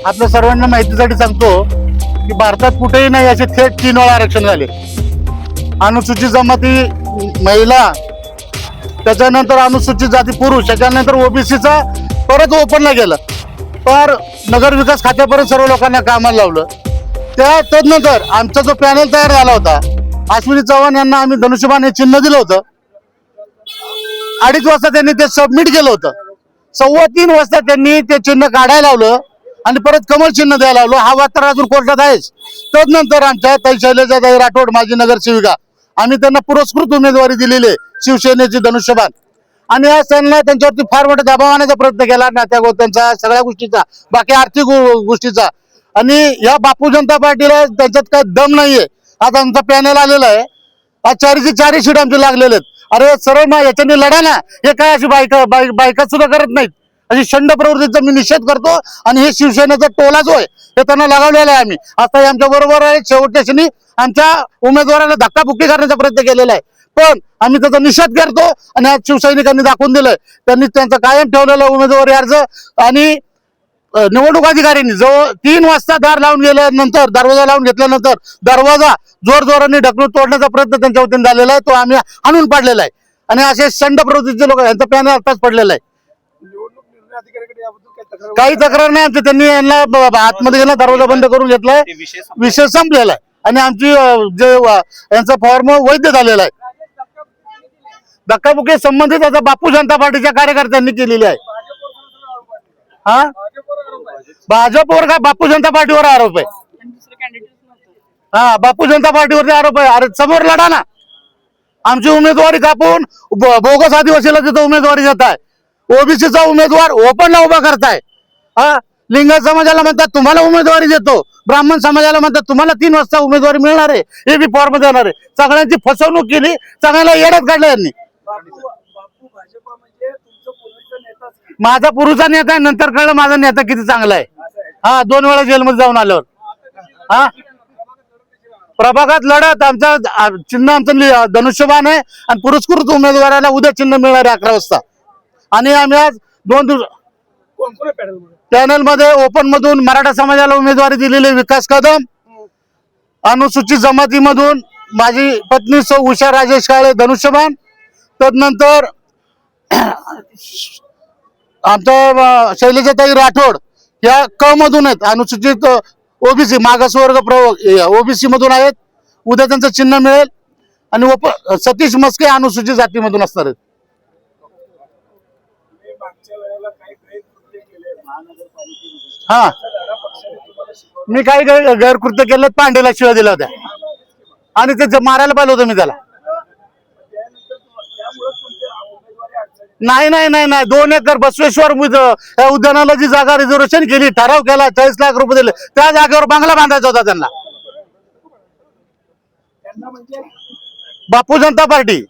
आपल्या सर्वांना माहितीसाठी सांगतो की भारतात कुठेही नाही असे थेट 3 वेळा आरक्षण झाले. अनुसूचित जमाती महिला, त्याच्यानंतर अनुसूचित जाती पुरुष, त्याच्यानंतर ओबीसीचा परत ओपनला गेलं. तर नगर विकास खात्यापर्यंत सर्व लोकांना कामाला लावलं. तदनंतर आमचा जो पॅनल तयार झाला होता, अश्विनी चव्हाण यांना आम्ही धनुष्यबाण हे चिन्ह दिलं होतं. 2:30 वाजता त्यांनी ते सबमिट केलं होतं. 3:15 वाजता त्यांनी ते चिन्ह काढायला लावलं आणि परत कमळ चिन्ह द्यायला लावलं. हा वाद तर अजून कोर्टात आहेच. तदनंतर आमच्या शैलजाताई राठोड, माजी नगरसेविका, आम्ही त्यांना पुरस्कृत उमेदवारी दिलेली आहे, शिवसेनेची धनुष्यबाण. आणि आज त्यांना त्यांच्यावरती फार मोठा दबाव आणण्याचा प्रयत्न केला, नात्या गोत्यांचा, सगळ्या गोष्टीचा, बाकी आर्थिक गोष्टीचा. आणि या बापू जनता पार्टीला त्यांच्यात काय दम नाहीये. आज आमचा पॅनल आलेला आहे, आज 4ची सीट आमचे लागलेले आहेत. अरे सरळ ना याच्याने लढा ना. हे काय अशी बायका सुद्धा करत नाहीत. अशी शंड प्रवृत्तीचा मी निषेध करतो. आणि हे शिवसेनेचा टोला जो आहे हे त्यांना लगावलेला आहे. आम्ही आता आमच्या बरोबर आहे, शेवटच्या क्षणी आमच्या उमेदवाराला धक्काबुक्की करण्याचा प्रयत्न केलेला आहे. पण आम्ही त्याचा निषेध करतो. आणि आज शिवसैनिकांनी दाखवून दिलंय, त्यांनी त्यांचा कायम ठेवलेला उमेदवारी अर्ज आणि निवडणूक अधिकाऱ्यांनी जो 3 वाजता दार लावून गेल्यानंतर, दरवाजा लावून घेतल्यानंतर दरवाजा जोरजोराने ढकलून तोडण्याचा प्रयत्न त्यांच्या वतीने झालेला आहे. तो आम्ही हाणून पाडलेला आहे. आणि असे संड प्रवृत्तीचे लोक, यांचा पॅनल आताच पडलेला आहे. काही तक्रार नाही आमची. त्यांनी यांना आतमध्ये गेला, दरवाजा बंद करून घेतलाय, विषय संपलेला आहे. आणि आमची जे यांचा फॉर्म वैध झालेला आहे. धक्काबुक्की संबंधित आता बापू जनता पार्टीच्या कार्यकर्त्यांनी केलेली आहे. हा, भाजपवर का बापू जनता पार्टीवर आरोप आहे? हा, बापू जनता पार्टीवरती आरोप आहे. अरे समोर लढा ना. आमची उमेदवारी कापून बोगस आदिवासीला तिथं उमेदवारी देताय. ओबीसीचा उमेदवार ओपनला उभा करताय. हा, लिंगायत समाजाला म्हणतात तुम्हाला उमेदवारी देतो, ब्राह्मण समाजाला म्हणतात तुम्हाला 3 वाजता उमेदवारी मिळणार आहे, हे बी फॉर्म देणार आहे. सगळ्यांची फसवणूक केली, सगळ्याला येड्यात काढलं यांनी. माझा पूर्वीचा नेता आहे, नंतर कळलं माझा नेता किती चांगला आहे. हा, 2 वेळा जेलमध्ये जाऊन आल्यावर. हा, प्रभागात लढत आमचा चिन्ह आमचं धनुष्यबाण आहे. आणि पुरस्कृत उमेदवाराला उद्या चिन्ह मिळणार आहे 11 वाजता. आणि आम्ही आज 2 दिवस पॅनल मध्ये ओपन मधून मराठा समाजाला उमेदवारी दिलेली विकास कदम, अनुसूचित जमातीमधून माझी पत्नी सौ उषा राजेश काळे धनुष्यबाण, तदनंतर आमच्या शैलजाताई राठोड या क मधून आहेत, अनुसूचित ओबीसी मागासवर्ग ओबीसी मधून आहेत. उद्या त्यांचं चिन्ह मिळेल. आणि सतीश मस्के अनुसूचित जातीमधून असणार आहेत. हा, मी काही गैरकृत्य केलं, पांडेला शिव्या दिल्या होत्या आणि ते मारायला पाहिलं होतं मी त्याला. नाही नाही नाही नाही 2 एकर बसवेश्वर या उद्यानाला जी जागा रिझर्वेशन केली, ठराव केला, 40 लाख रुपये दिले, त्या जागेवर बांगला बांधायचा होता त्यांना. बापू जनता पार्टी